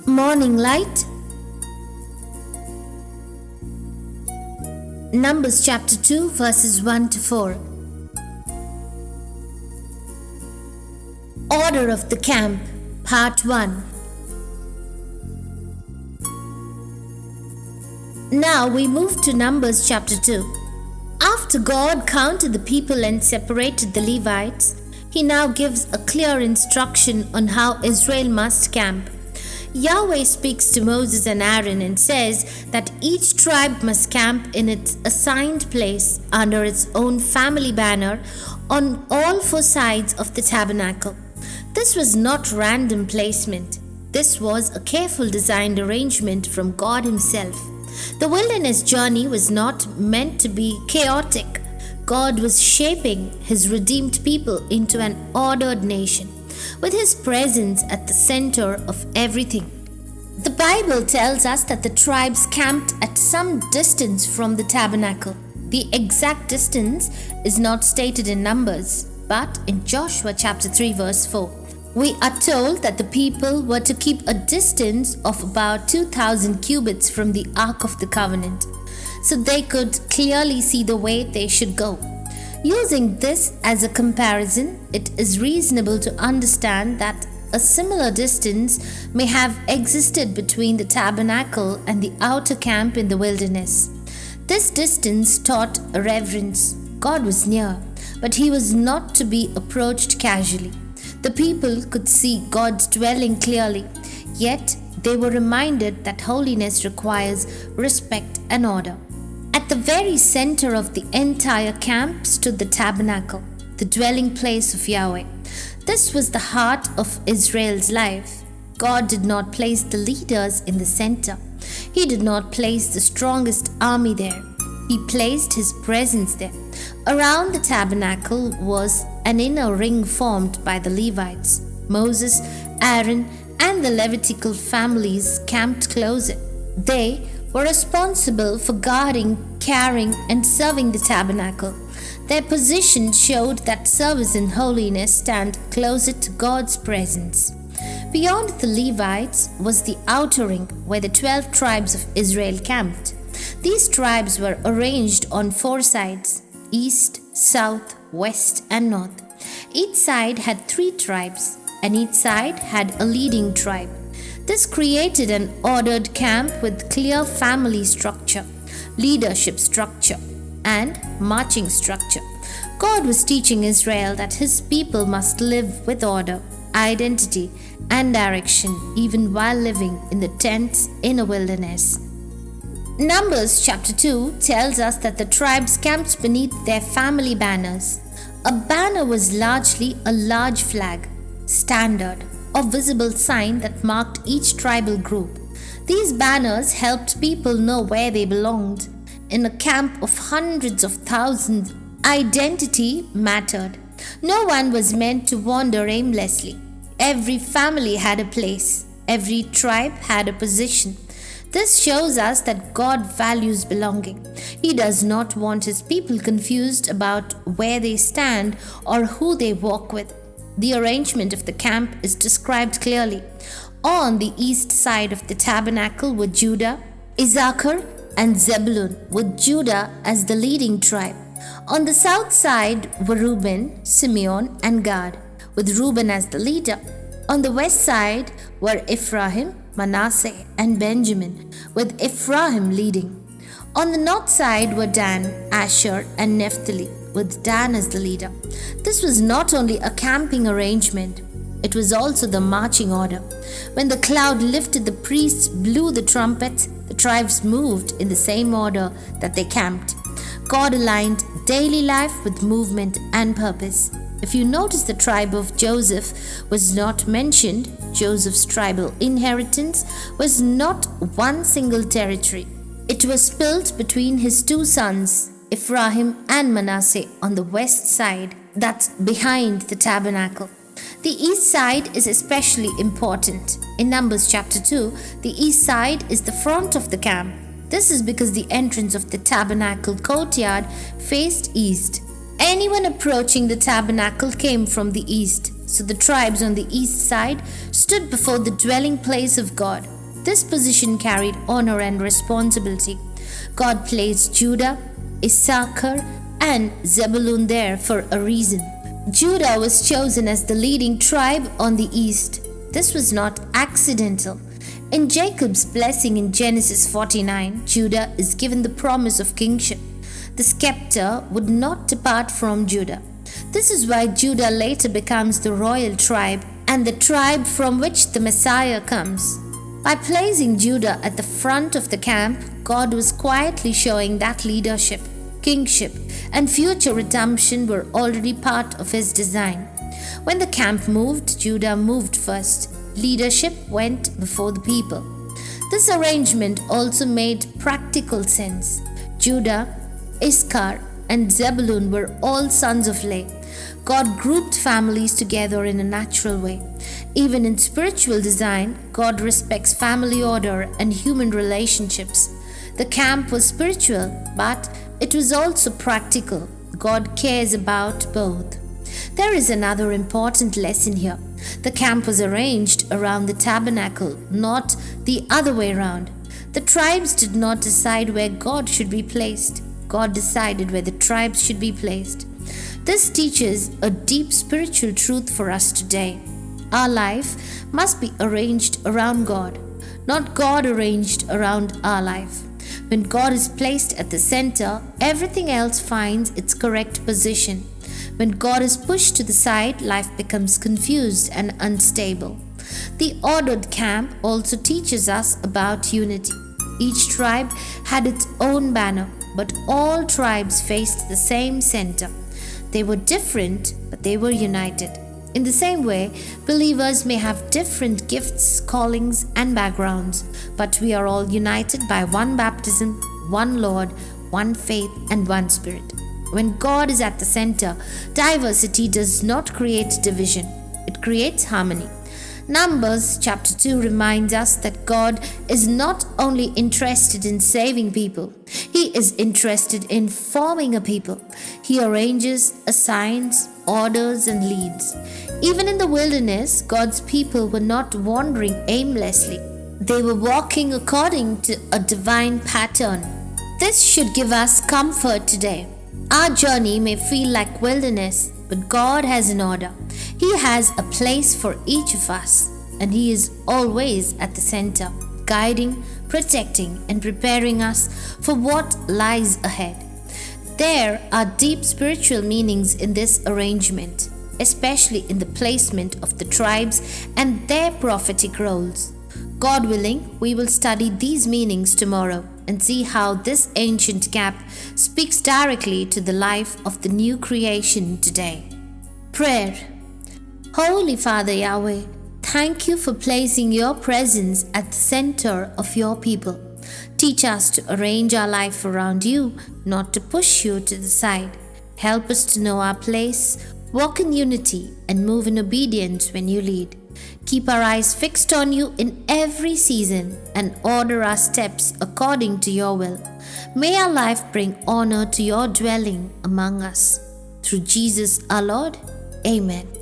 Morning light. Numbers chapter 2 verses 1 to 4. Order of the camp, part 1. Now we move to Numbers chapter 2. After God counted the people and separated the Levites, He now gives a clear instruction on how Israel must camp. Yahweh speaks to Moses and Aaron and says that each tribe must camp in its assigned place under its own family banner on all four sides of the tabernacle. This was not random placement. This was a careful designed arrangement from God Himself. The wilderness journey was not meant to be chaotic. God was shaping His redeemed people into an ordered nation, with His presence at the center of everything. The Bible tells us that the tribes camped at some distance from the tabernacle. The exact distance is not stated in Numbers, but in Joshua chapter 3 verse 4. We are told that the people were to keep a distance of about 2,000 cubits from the Ark of the Covenant, so they could clearly see the way they should go. Using this as a comparison, it is reasonable to understand that a similar distance may have existed between the tabernacle and the outer camp in the wilderness. This distance taught reverence. God was near, but He was not to be approached casually. The people could see God's dwelling clearly, yet they were reminded that holiness requires respect and order. At the very center of the entire camp stood the tabernacle, the dwelling place of Yahweh. This was the heart of Israel's life. God did not place the leaders in the center. He did not place the strongest army there. He placed His presence there. Around the tabernacle was an inner ring formed by the Levites. Moses, Aaron, and the Levitical families camped closer. They were responsible for guarding, carrying, and serving the tabernacle. Their position showed that service and holiness stand closer to God's presence. Beyond the Levites was the outer ring where the 12 tribes of Israel camped. These tribes were arranged on four sides: east, south, west, and north. Each side had 3 tribes, and each side had a leading tribe. This created an ordered camp with clear family structure, leadership structure, and marching structure. God was teaching Israel that His people must live with order, identity, and direction even while living in the tents in a wilderness. Numbers chapter 2 tells us that the tribes camped beneath their family banners. A banner was largely a large flag, standard, or visible sign that marked each tribal group. These banners helped people know where they belonged. In a camp of hundreds of thousands, identity mattered. No one was meant to wander aimlessly. Every family had a place. Every tribe had a position. This shows us that God values belonging. He does not want His people confused about where they stand or who they walk with. The arrangement of the camp is described clearly. On the east side of the tabernacle were Judah, Issachar, and Zebulun, with Judah as the leading tribe. On the south side were Reuben, Simeon, and Gad, with Reuben as the leader. On the west side were Ephraim, Manasseh, and Benjamin, with Ephraim leading. On the north side were Dan, Asher, and Naphtali, with Dan as the leader. This was not only a camping arrangement, it was also the marching order. When the cloud lifted, the priests blew the trumpets, the tribes moved in the same order that they camped. God aligned daily life with movement and purpose. If you notice, the tribe of Joseph was not mentioned. Joseph's tribal inheritance was not one single territory. It was split between his 2 sons, Ephraim and Manasseh, on the west side, that's behind the tabernacle. The east side is especially important. In Numbers chapter 2, the east side is the front of the camp. This is because the entrance of the tabernacle courtyard faced east. Anyone approaching the tabernacle came from the east, so the tribes on the east side stood before the dwelling place of God. This position carried honor and responsibility. God placed Judah, Issachar, and Zebulun there for a reason. Judah was chosen as the leading tribe on the east. This was not accidental. In Jacob's blessing in Genesis 49, Judah is given the promise of kingship. The scepter would not depart from Judah. This is why Judah later becomes the royal tribe and the tribe from which the Messiah comes. By placing Judah at the front of the camp, God was quietly showing that leadership, kingship, and future redemption were already part of his design. When the camp moved, Judah moved first. Leadership went before the people. This arrangement also made practical sense. Judah, Issachar, and Zebulun were all sons of Leah. God grouped families together in a natural way. Even in spiritual design, God respects family order and human relationships. The camp was spiritual, but it was also practical. God cares about both. There is another important lesson here. The camp was arranged around the tabernacle, not the other way around. The tribes did not decide where God should be placed. God decided where the tribes should be placed. This teaches a deep spiritual truth for us today. Our life must be arranged around God, not God arranged around our life. When God is placed at the center, everything else finds its correct position. When God is pushed to the side, life becomes confused and unstable. The ordered camp also teaches us about unity. Each tribe had its own banner, but all tribes faced the same center. They were different, but they were united. In the same way, believers may have different gifts, callings, and backgrounds, but we are all united by one baptism, one Lord, one faith, and one Spirit. When God is at the center, diversity does not create division, it creates harmony. Numbers chapter 2 reminds us that God is not only interested in saving people, He is interested in forming a people. He arranges, assigns, orders, and leads. Even in the wilderness, God's people were not wandering aimlessly. They were walking according to a divine pattern. This should give us comfort today. Our journey may feel like wilderness, but God has an order. He has a place for each of us, and He is always at the center, guiding, protecting, and preparing us for what lies ahead. There are deep spiritual meanings in this arrangement, especially in the placement of the tribes and their prophetic roles. God willing, we will study these meanings tomorrow and see how this ancient gap speaks directly to the life of the new creation today. Prayer. Holy Father Yahweh, thank you for placing your presence at the center of your people. Teach us to arrange our life around you, not to push you to the side. Help us to know our place, walk in unity, and move in obedience when you lead. Keep our eyes fixed on you in every season and order our steps according to your will. May our life bring honor to your dwelling among us. Through Jesus our Lord. Amen.